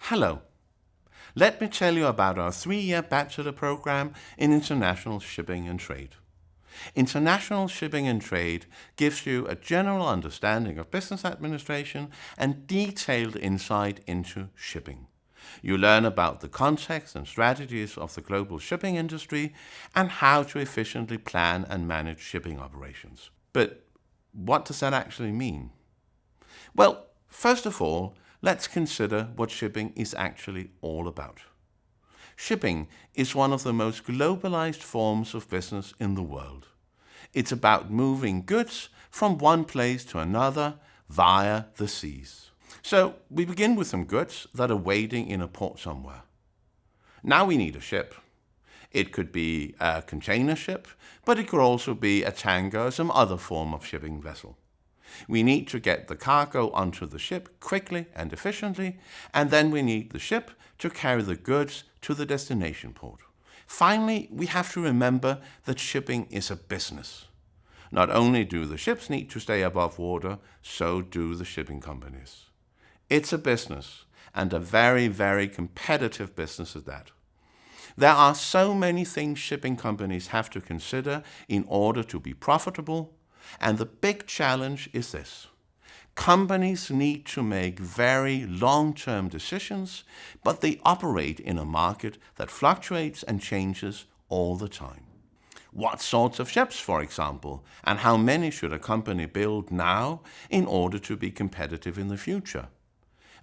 Hello. Let me tell you about our 3-year bachelor program in International Shipping and Trade. International Shipping and Trade gives you a general understanding of business administration and detailed insight into shipping. You learn about the context and strategies of the global shipping industry and how to efficiently plan and manage shipping operations. But what does that actually mean? Well, first of all, let's consider what shipping is actually all about. Shipping is one of the most globalized forms of business in the world. It's about moving goods from one place to another via the seas. So we begin with some goods that are waiting in a port somewhere. Now we need a ship. It could be a container ship, but it could also be a tanker or some other form of shipping vessel. We need to get the cargo onto the ship quickly and efficiently, and then we need the ship to carry the goods to the destination port. Finally, we have to remember that shipping is a business. Not only do the ships need to stay above water, so do the shipping companies. It's a business, and a very, very competitive business at that. There are so many things shipping companies have to consider in order to be profitable, and the big challenge is this. Companies need to make very long-term decisions, but they operate in a market that fluctuates and changes all the time. What sorts of ships, for example, and how many should a company build now in order to be competitive in the future?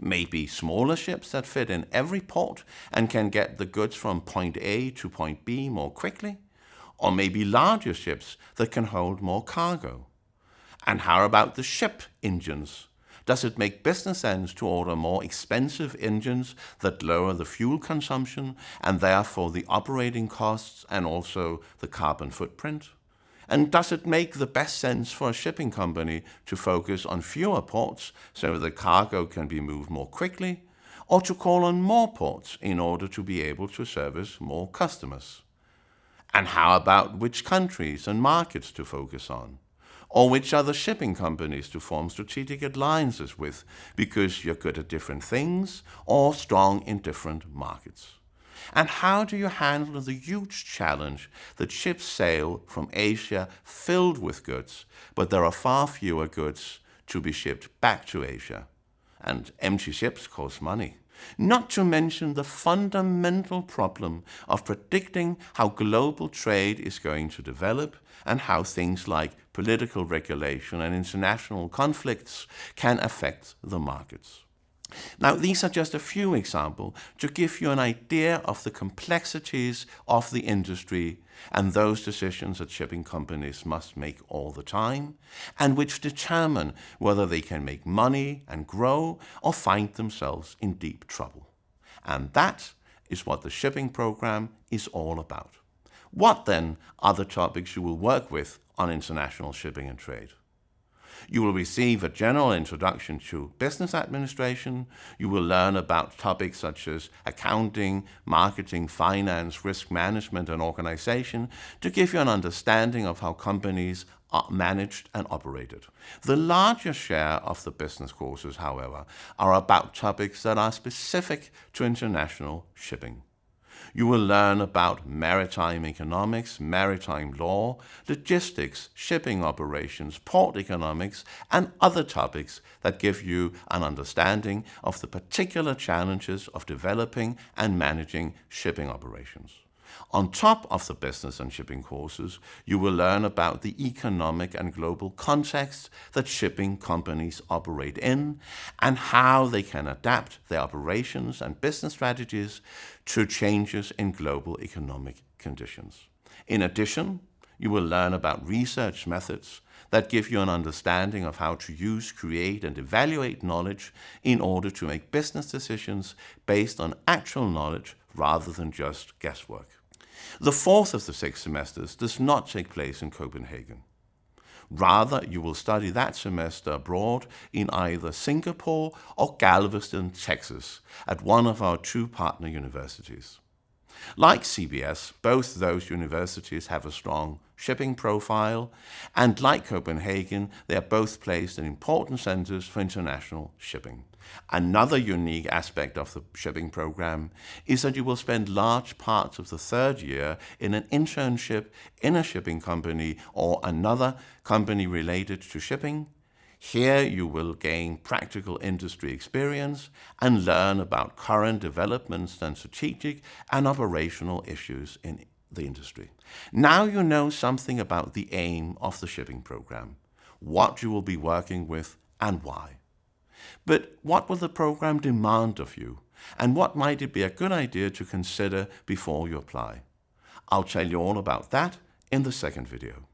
Maybe smaller ships that fit in every port and can get the goods from point A to point B more quickly? Or maybe larger ships that can hold more cargo? And how about the ship engines? Does it make business sense to order more expensive engines that lower the fuel consumption and therefore the operating costs and also the carbon footprint? And does it make the best sense for a shipping company to focus on fewer ports so the cargo can be moved more quickly, or to call on more ports in order to be able to service more customers? And how about which countries and markets to focus on? Or which other shipping companies to form strategic alliances with because you're good at different things or strong in different markets? And how do you handle the huge challenge that ships sail from Asia filled with goods, but there are far fewer goods to be shipped back to Asia? And empty ships cost money. Not to mention the fundamental problem of predicting how global trade is going to develop and how things like political regulation and international conflicts can affect the markets. Now, these are just a few examples to give you an idea of the complexities of the industry and those decisions that shipping companies must make all the time, and which determine whether they can make money and grow or find themselves in deep trouble. And that is what the shipping program is all about. What then are the topics you will work with on international shipping and trade? You will receive a general introduction to business administration. You will learn about topics such as accounting, marketing, finance, risk management, and organization to give you an understanding of how companies are managed and operated. The larger share of the business courses, however, are about topics that are specific to international shipping. You will learn about maritime economics, maritime law, logistics, shipping operations, port economics, and other topics that give you an understanding of the particular challenges of developing and managing shipping operations. On top of the business and shipping courses, you will learn about the economic and global context that shipping companies operate in and how they can adapt their operations and business strategies to changes in global economic conditions. In addition, you will learn about research methods that give you an understanding of how to use, create, and evaluate knowledge in order to make business decisions based on actual knowledge rather than just guesswork. The fourth of the 6 semesters does not take place in Copenhagen. Rather, you will study that semester abroad in either Singapore or Galveston, Texas, at one of our 2 partner universities. Like CBS, both those universities have a strong shipping profile, and like Copenhagen, they are both placed in important centers for international shipping. Another unique aspect of the shipping program is that you will spend large parts of the third year in an internship in a shipping company or another company related to shipping. Here you will gain practical industry experience and learn about current developments and strategic and operational issues in the industry. Now you know something about the aim of the shipping program, what you will be working with and why. But what will the program demand of you, and what might it be a good idea to consider before you apply? I'll tell you all about that in the second video.